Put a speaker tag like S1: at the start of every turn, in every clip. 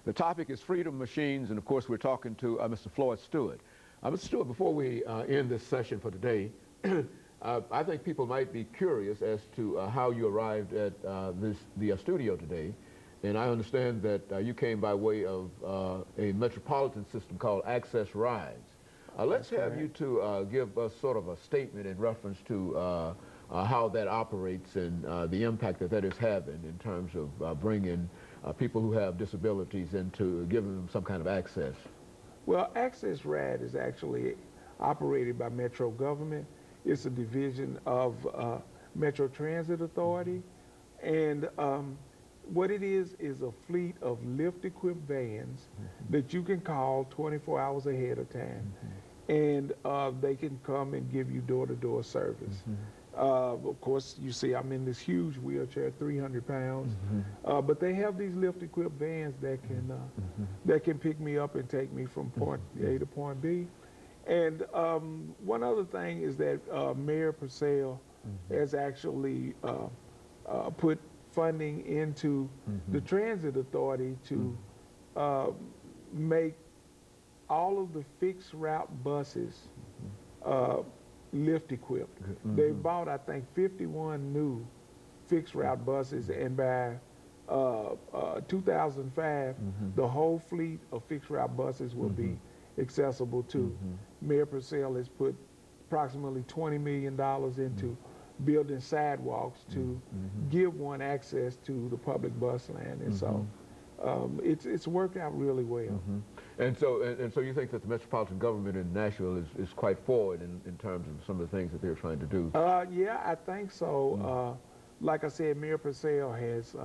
S1: The topic is freedom machines, and of course we're talking to Mr. Floyd Stewart. Mr. Stewart, before we end this session for today, I think people might be curious as to how you arrived at the studio today. And I understand that you came by way of a metropolitan system called Access Rides. Let's have you to give us sort of a statement in reference to how that operates and the impact that that is having in terms of bringing people who have disabilities into giving them some kind of access.
S2: Well, Access Ride is actually operated by Metro government. It's a division of Metro Transit Authority. And what it is a fleet of lift-equipped vans that you can call 24 hours ahead of time. And they can come and give you door-to-door service. Of course, you see I'm in this huge wheelchair, 300 pounds, but they have these lift-equipped vans that can pick me up and take me from point A to point B. And one other thing is that Mayor Purcell has actually put funding into the Transit Authority to make all of the fixed route buses lift equipped. They bought, I think, 51 new fixed route buses, and by 2005, the whole fleet of fixed route buses will be accessible to. Mayor Purcell has put approximately $20 million into building sidewalks to give one access to the public bus land, and so it's worked out really well.
S1: And so you think that the metropolitan government in Nashville is quite forward in terms of some of the things that they're trying to do?
S2: Yeah, I think so. Like I said, Mayor Purcell has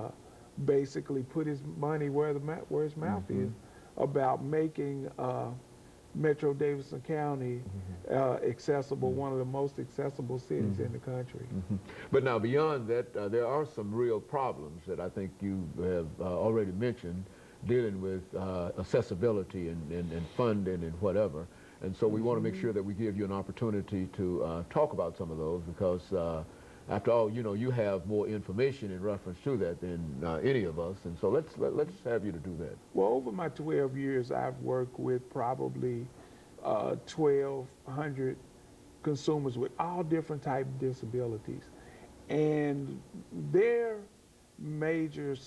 S2: basically put his money where his mouth is about making Metro Davidson County accessible, one of the most accessible cities in the country.
S1: But now beyond that, there are some real problems that I think you have already mentioned, dealing with accessibility and funding and whatever. And so we want to make sure that we give you an opportunity to talk about some of those, because after all, you know, you have more information in reference to that than any of us. And so let's have you to do that.
S2: Well, over my 12 years, I've worked with probably 1,200 consumers with all different types of disabilities. And their major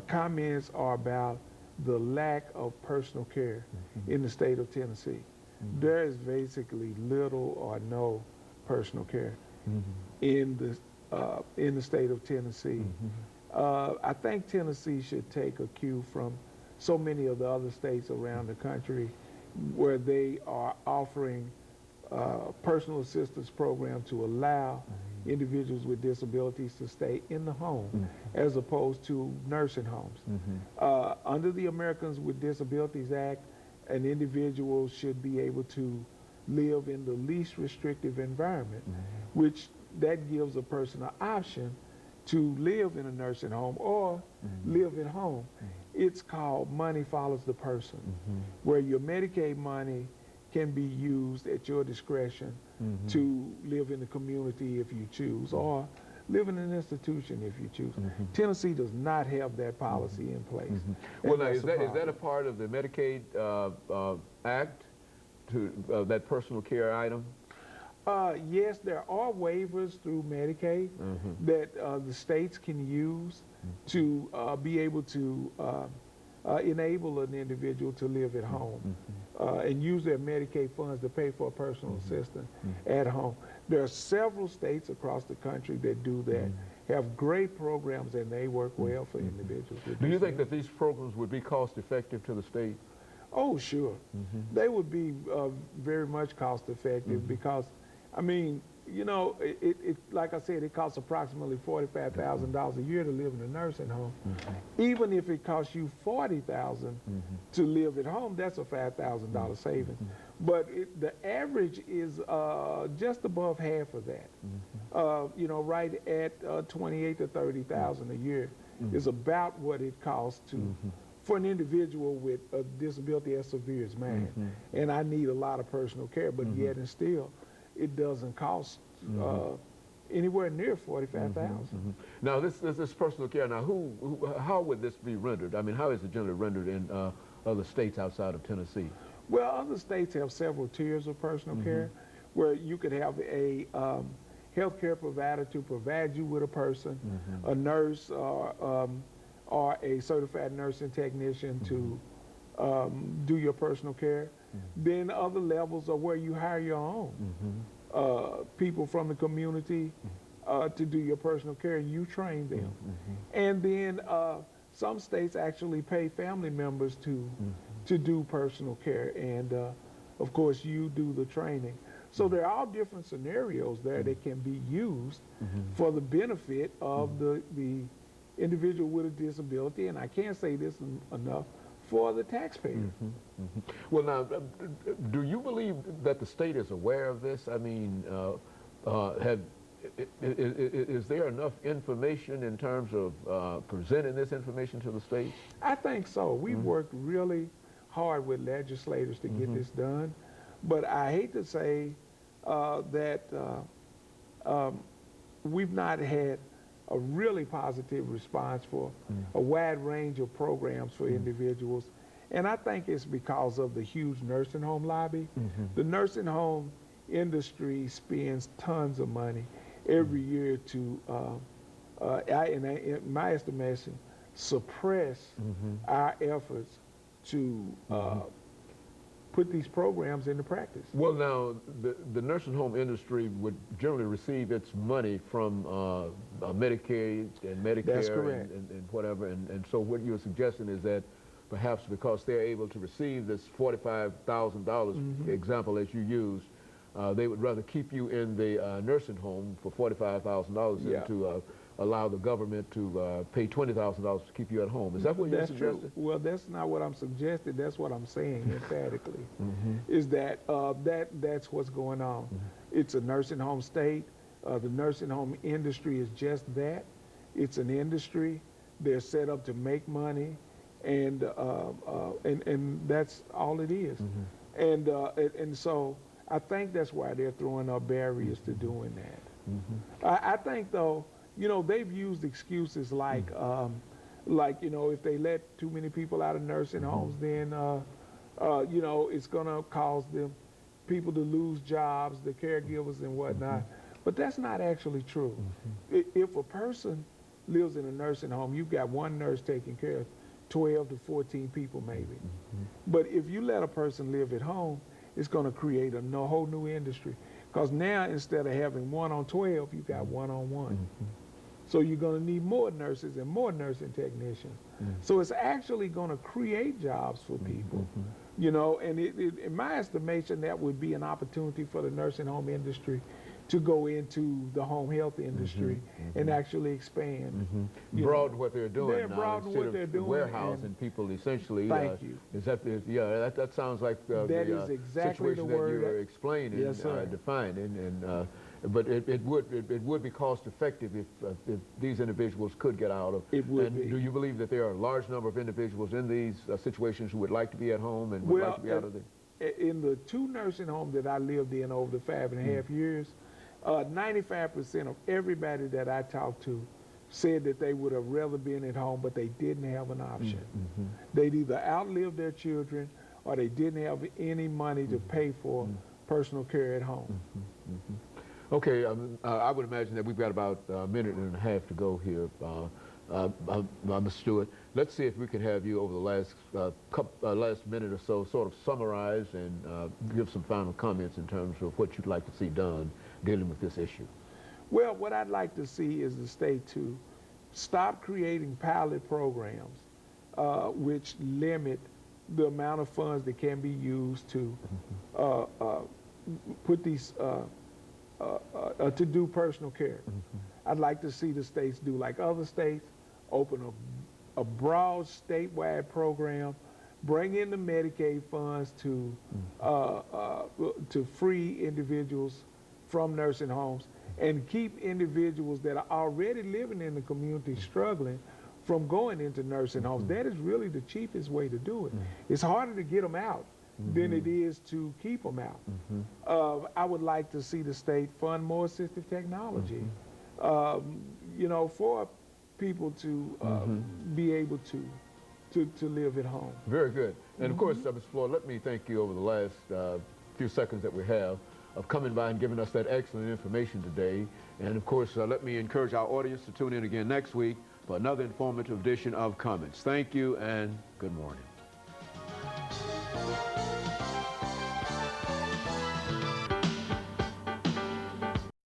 S2: comments are about the lack of personal care in the state of Tennessee. There is basically little or no personal care in the state of Tennessee. I think Tennessee should take a cue from so many of the other states around the country where they are offering personal assistance program to allow individuals with disabilities to stay in the home as opposed to nursing homes. Under the Americans with Disabilities Act, an individual should be able to live in the least restrictive environment, which that gives a person an option to live in a nursing home or live at home. It's called money follows the person, where your Medicaid money can be used at your discretion to live in the community if you choose, or live in an institution if you choose. Tennessee does not have that policy in place.
S1: Well, now, is that a part of the Medicaid Act, to that personal care item?
S2: Yes, there are waivers through Medicaid that the states can use to be able to enable an individual to live at home and use their Medicaid funds to pay for a personal assistant at home. There are several states across the country that do that, have great programs, and they work well for individuals.
S1: Do you think that these programs would be cost effective to the state?
S2: Oh, sure. They would be very much cost effective because, I mean, you know, like I said, it costs approximately $45,000 a year to live in a nursing home. Even if it costs you $40,000 to live at home, that's a $5,000 savings. But the average is just above half of that. You know, right at $28,000 to $30,000 a year is about what it costs to for an individual with a disability as severe as mine. And I need a lot of personal care, but yet and still, it doesn't cost anywhere near 45,000.
S1: Now, this personal care. Now, how would this be rendered? I mean, how is it generally rendered in other states outside of Tennessee?
S2: Well, other states have several tiers of personal care, where you could have a healthcare provider to provide you with a person, a nurse, or a certified nursing technician to do your personal care. Then other levels are where you hire your own people from the community to do your personal care, and you train them. And then some states actually pay family members to do personal care, and of course you do the training. So there are all different scenarios there that can be used for the benefit of the individual with a disability, and I can't say this enough, for the taxpayer.
S1: Well, now, do you believe that the state is aware of this? I mean, is there enough information in terms of presenting this information to the state?
S2: I think so. We've worked really hard with legislators to get this done, but I hate to say that we've not had a really positive response for a wide range of programs for individuals. And I think it's because of the huge nursing home lobby. The nursing home industry spends tons of money every year to, in my estimation, suppress our efforts to put these programs into practice.
S1: Well, now, the nursing home industry would generally receive its money from Medicaid and Medicare.
S2: That's correct.
S1: And whatever. And so what you're suggesting is that perhaps because they're able to receive this $45,000 example as you used, they would rather keep you in the nursing home for $45,000 than to allow the government to pay $20,000 to keep you at home. Is that what you're suggesting?
S2: True. Well, that's not what I'm suggesting. That's what I'm saying emphatically. Is that that's what's going on. It's a nursing home state. The nursing home industry is just that. It's an industry. They're set up to make money, and that's all it is. And so I think that's why they're throwing up barriers to doing that. I think, though, you know, they've used excuses like, you know, if they let too many people out of nursing homes, then, you know, it's going to cause people to lose jobs, the caregivers and whatnot. But that's not actually true. If a person lives in a nursing home, you've got one nurse taking care of 12 to 14 people maybe. But if you let a person live at home, it's going to create a whole new industry. Because now, instead of having 1 on 12, you've got 1 on 1. So you're going to need more nurses and more nursing technicians. So it's actually going to create jobs for people. You know, and in my estimation, that would be an opportunity for the nursing home industry to go into the home health industry and actually expand.
S1: Broaden what they're doing
S2: They're
S1: now
S2: broaden
S1: instead
S2: what they're
S1: of
S2: doing,
S1: warehousing people essentially.
S2: Thank you.
S1: That sounds like the
S2: is exactly
S1: situation
S2: the word
S1: that you were explaining,
S2: Yes, sir.
S1: defining, but it would be cost effective if these individuals could get out of.
S2: It would
S1: and
S2: be.
S1: do you believe that there are a large number of individuals in these situations who would like to be at home and would like to be out of the?
S2: In the 2 nursing homes that I lived in over the 5.5 years, 95% of everybody that I talked to said that they would have rather been at home, but they didn't have an option. They'd either outlive their children or they didn't have any money to pay for personal care at home.
S1: Okay, I would imagine that we've got about a minute and a half to go here, Mr. Stewart. Let's see if we can have you over the last minute or so sort of summarize and give some final comments in terms of what you'd like to see done dealing with this issue.
S2: Well, what I'd like to see is the state to stop creating pilot programs which limit the amount of funds that can be used to put these to do personal care. I'd like to see the states do like other states, open a broad statewide program, bring in the Medicaid funds to free individuals from nursing homes and keep individuals that are already living in the community struggling from going into nursing homes. That is really the cheapest way to do it. It's harder to get them out than it is to keep them out. I would like to see the state fund more assistive technology, you know, for people to be able to live at home.
S1: Very good. And of course, Ms. Floyd, let me thank you over the last few seconds that we have of coming by and giving us that excellent information today. And of course, let me encourage our audience to tune in again next week for another informative edition of Comments. Thank you and good morning.